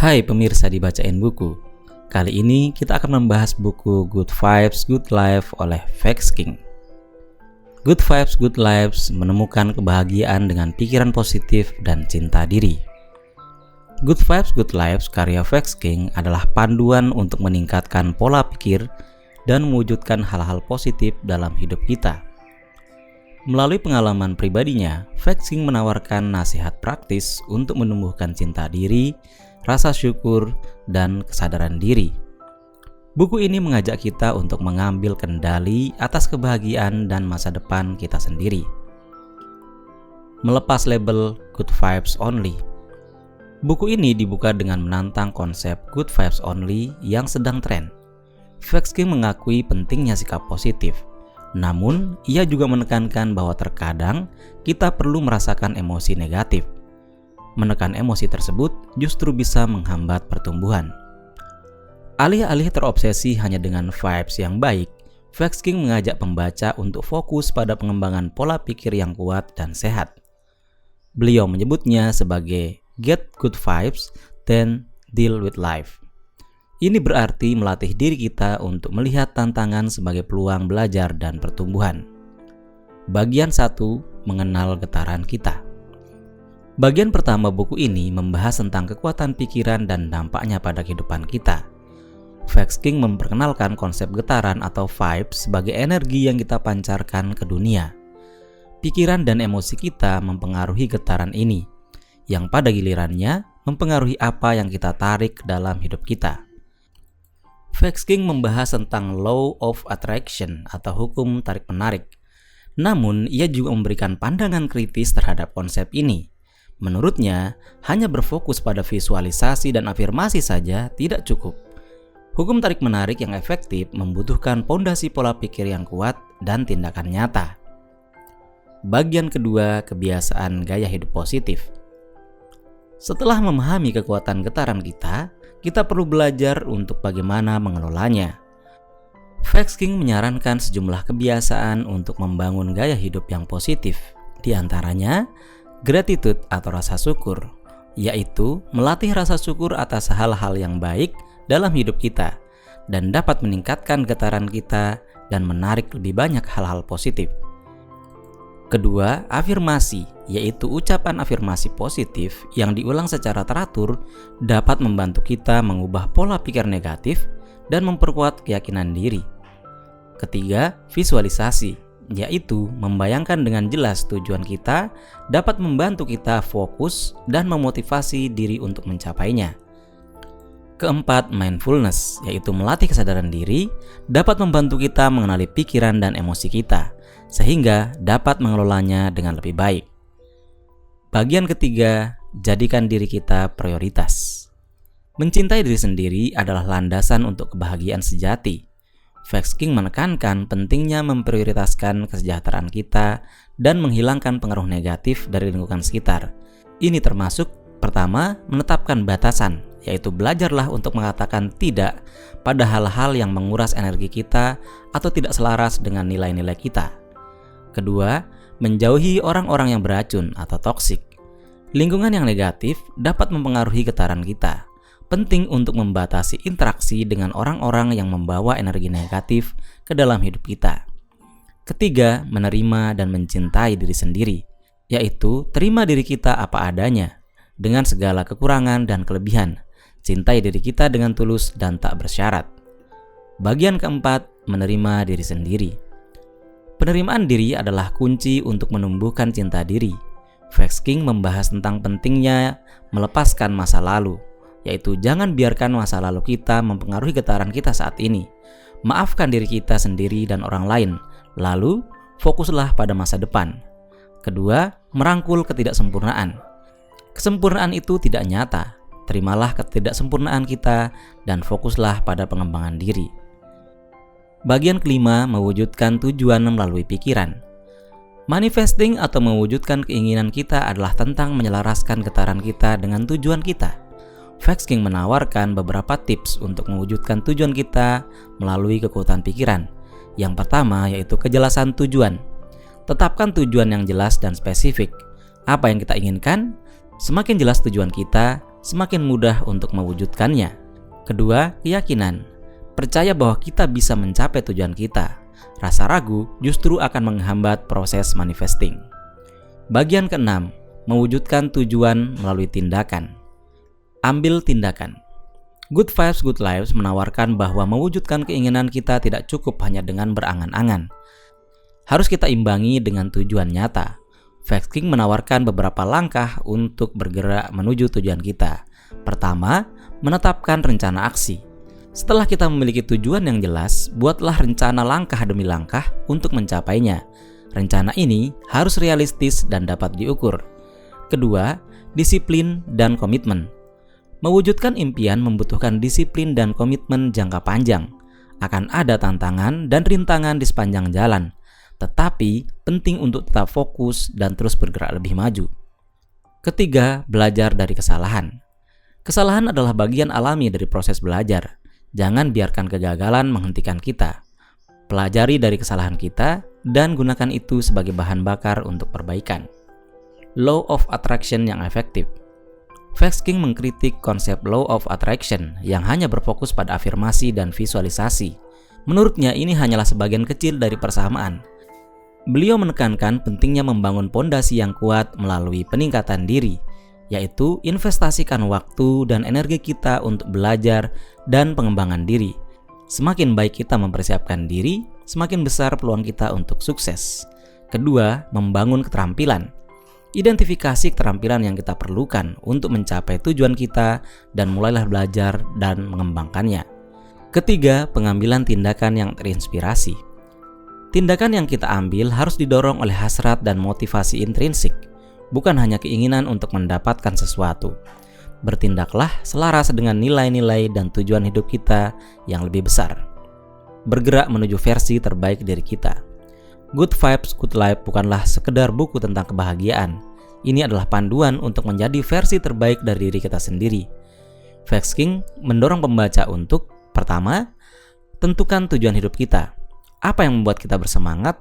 Hai pemirsa di Bacain Buku. Kali ini kita akan membahas buku Good Vibes, Good Life oleh Vex King. Good Vibes, Good Lives menemukan kebahagiaan dengan pikiran positif dan cinta diri. Good Vibes, Good Lives karya Vex King adalah panduan untuk meningkatkan pola pikir dan mewujudkan hal-hal positif dalam hidup kita. Melalui pengalaman pribadinya, Vex King menawarkan nasihat praktis untuk menumbuhkan cinta diri, rasa syukur, dan kesadaran diri. Buku ini mengajak kita untuk mengambil kendali atas kebahagiaan dan masa depan kita sendiri. Melepas label Good Vibes Only. Buku ini dibuka dengan menantang konsep Good Vibes Only yang sedang tren. Vex King mengakui pentingnya sikap positif. Namun, ia juga menekankan bahwa terkadang kita perlu merasakan emosi negatif. Menekan emosi tersebut justru bisa menghambat pertumbuhan. Alih-alih terobsesi hanya dengan vibes yang baik, Vex King mengajak pembaca untuk fokus pada pengembangan pola pikir yang kuat dan sehat. Beliau menyebutnya sebagai get good vibes, then deal with life. Ini berarti melatih diri kita untuk melihat tantangan sebagai peluang belajar dan pertumbuhan. Bagian 1, mengenal getaran kita. Bagian pertama buku ini membahas tentang kekuatan pikiran dan dampaknya pada kehidupan kita. Vex King memperkenalkan konsep getaran atau vibes sebagai energi yang kita pancarkan ke dunia. Pikiran dan emosi kita mempengaruhi getaran ini, yang pada gilirannya mempengaruhi apa yang kita tarik dalam hidup kita. Vex King membahas tentang Law of Attraction atau hukum tarik-menarik. Namun, ia juga memberikan pandangan kritis terhadap konsep ini. Menurutnya, hanya berfokus pada visualisasi dan afirmasi saja tidak cukup. Hukum tarik-menarik yang efektif membutuhkan pondasi pola pikir yang kuat dan tindakan nyata. Bagian kedua, kebiasaan gaya hidup positif. Setelah memahami kekuatan getaran kita perlu belajar untuk bagaimana mengelolanya. Vex King menyarankan sejumlah kebiasaan untuk membangun gaya hidup yang positif. Di antaranya, gratitude atau rasa syukur, yaitu melatih rasa syukur atas hal-hal yang baik dalam hidup kita dan dapat meningkatkan getaran kita dan menarik lebih banyak hal-hal positif. Kedua, afirmasi, yaitu ucapan afirmasi positif yang diulang secara teratur dapat membantu kita mengubah pola pikir negatif dan memperkuat keyakinan diri. Ketiga, visualisasi, yaitu membayangkan dengan jelas tujuan kita dapat membantu kita fokus dan memotivasi diri untuk mencapainya. Keempat, mindfulness, yaitu melatih kesadaran diri dapat membantu kita mengenali pikiran dan emosi kita, sehingga dapat mengelolanya dengan lebih baik. Bagian ketiga, jadikan diri kita prioritas. Mencintai diri sendiri adalah landasan untuk kebahagiaan sejati. Vex King menekankan pentingnya memprioritaskan kesejahteraan kita dan menghilangkan pengaruh negatif dari lingkungan sekitar. Ini termasuk, pertama, menetapkan batasan, yaitu belajarlah untuk mengatakan tidak pada hal-hal yang menguras energi kita atau tidak selaras dengan nilai-nilai kita. Kedua, menjauhi orang-orang yang beracun atau toksik. Lingkungan yang negatif dapat mempengaruhi getaran kita. Penting untuk membatasi interaksi dengan orang-orang yang membawa energi negatif ke dalam hidup kita. Ketiga, menerima dan mencintai diri sendiri, yaitu terima diri kita apa adanya, dengan segala kekurangan dan kelebihan. Cintai diri kita dengan tulus dan tak bersyarat. Bagian keempat, menerima diri sendiri. Penerimaan diri adalah kunci untuk menumbuhkan cinta diri. Vex King membahas tentang pentingnya melepaskan masa lalu, yaitu jangan biarkan masa lalu kita mempengaruhi getaran kita saat ini. Maafkan diri kita sendiri dan orang lain, lalu fokuslah pada masa depan. Kedua, merangkul ketidaksempurnaan. Kesempurnaan itu tidak nyata. Terimalah ketidaksempurnaan kita dan fokuslah pada pengembangan diri. Bagian kelima, mewujudkan tujuan melalui pikiran. Manifesting atau mewujudkan keinginan kita adalah tentang menyelaraskan getaran kita dengan tujuan kita. Vex King menawarkan beberapa tips untuk mewujudkan tujuan kita melalui kekuatan pikiran. Yang pertama yaitu kejelasan tujuan. Tetapkan tujuan yang jelas dan spesifik. Apa yang kita inginkan? Semakin jelas tujuan kita, semakin mudah untuk mewujudkannya. Kedua, keyakinan. Percaya bahwa kita bisa mencapai tujuan kita. Rasa ragu justru akan menghambat proses manifesting. Bagian keenam, mewujudkan tujuan melalui tindakan. Ambil tindakan. Good Vibes, Good Lives menawarkan bahwa mewujudkan keinginan kita tidak cukup hanya dengan berangan-angan. Harus kita imbangi dengan tujuan nyata. Vex King menawarkan beberapa langkah untuk bergerak menuju tujuan kita. Pertama, menetapkan rencana aksi. Setelah kita memiliki tujuan yang jelas, buatlah rencana langkah demi langkah untuk mencapainya. Rencana ini harus realistis dan dapat diukur. Kedua, disiplin dan komitmen. Mewujudkan impian membutuhkan disiplin dan komitmen jangka panjang. Akan ada tantangan dan rintangan di sepanjang jalan, tetapi penting untuk tetap fokus dan terus bergerak lebih maju. Ketiga, belajar dari kesalahan. Kesalahan adalah bagian alami dari proses belajar. Jangan biarkan kegagalan menghentikan kita. Pelajari dari kesalahan kita dan gunakan itu sebagai bahan bakar untuk perbaikan. Law of Attraction yang efektif. Vex King mengkritik konsep Law of Attraction yang hanya berfokus pada afirmasi dan visualisasi. Menurutnya ini hanyalah sebagian kecil dari persamaan. Beliau menekankan pentingnya membangun pondasi yang kuat melalui peningkatan diri, yaitu investasikan waktu dan energi kita untuk belajar dan pengembangan diri. Semakin baik kita mempersiapkan diri, semakin besar peluang kita untuk sukses. Kedua, membangun keterampilan. Identifikasi keterampilan yang kita perlukan untuk mencapai tujuan kita dan mulailah belajar dan mengembangkannya. Ketiga, pengambilan tindakan yang terinspirasi. Tindakan yang kita ambil harus didorong oleh hasrat dan motivasi intrinsik, bukan hanya keinginan untuk mendapatkan sesuatu. Bertindaklah selaras dengan nilai-nilai dan tujuan hidup kita yang lebih besar. Bergerak menuju versi terbaik diri kita. Good Vibes, Good Life bukanlah sekedar buku tentang kebahagiaan. Ini adalah panduan untuk menjadi versi terbaik dari diri kita sendiri. Vex King mendorong pembaca untuk, pertama, tentukan tujuan hidup kita. Apa yang membuat kita bersemangat?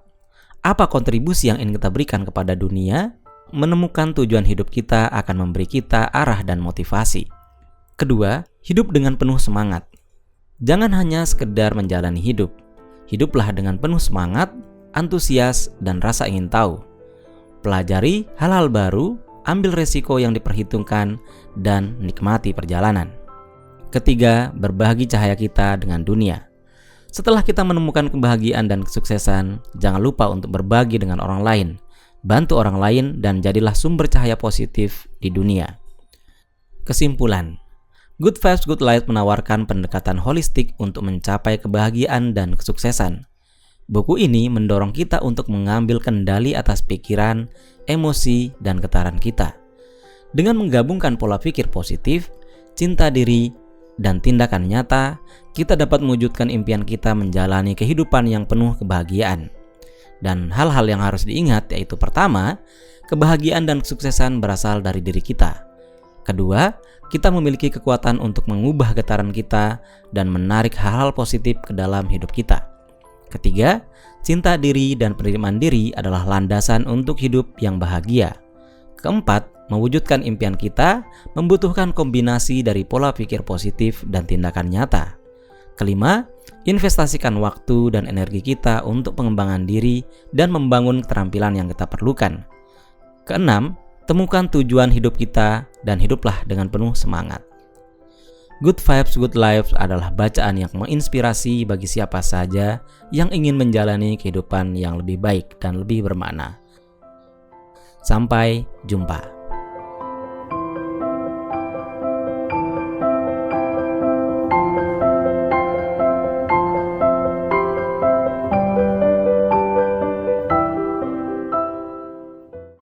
Apa kontribusi yang ingin kita berikan kepada dunia? Menemukan tujuan hidup kita akan memberi kita arah dan motivasi. Kedua, hidup dengan penuh semangat. Jangan hanya sekedar menjalani hidup. Hiduplah dengan penuh semangat, antusias, dan rasa ingin tahu. Pelajari hal-hal baru, ambil resiko yang diperhitungkan, dan nikmati perjalanan. Ketiga, berbagi cahaya kita dengan dunia. Setelah kita menemukan kebahagiaan dan kesuksesan, jangan lupa untuk berbagi dengan orang lain. Bantu orang lain dan jadilah sumber cahaya positif di dunia. Kesimpulan, Good Vibes, Good Life menawarkan pendekatan holistik untuk mencapai kebahagiaan dan kesuksesan. Buku ini mendorong kita untuk mengambil kendali atas pikiran, emosi, dan getaran kita. Dengan menggabungkan pola pikir positif, cinta diri, dan tindakan nyata, kita dapat mewujudkan impian kita menjalani kehidupan yang penuh kebahagiaan. Dan hal-hal yang harus diingat yaitu pertama, kebahagiaan dan kesuksesan berasal dari diri kita. Kedua, kita memiliki kekuatan untuk mengubah getaran kita dan menarik hal-hal positif ke dalam hidup kita. Ketiga, cinta diri dan penerimaan diri adalah landasan untuk hidup yang bahagia. Keempat, mewujudkan impian kita membutuhkan kombinasi dari pola pikir positif dan tindakan nyata. Kelima, investasikan waktu dan energi kita untuk pengembangan diri dan membangun keterampilan yang kita perlukan. Keenam, temukan tujuan hidup kita dan hiduplah dengan penuh semangat. Good Vibes, Good Life adalah bacaan yang menginspirasi bagi siapa saja yang ingin menjalani kehidupan yang lebih baik dan lebih bermakna. Sampai jumpa.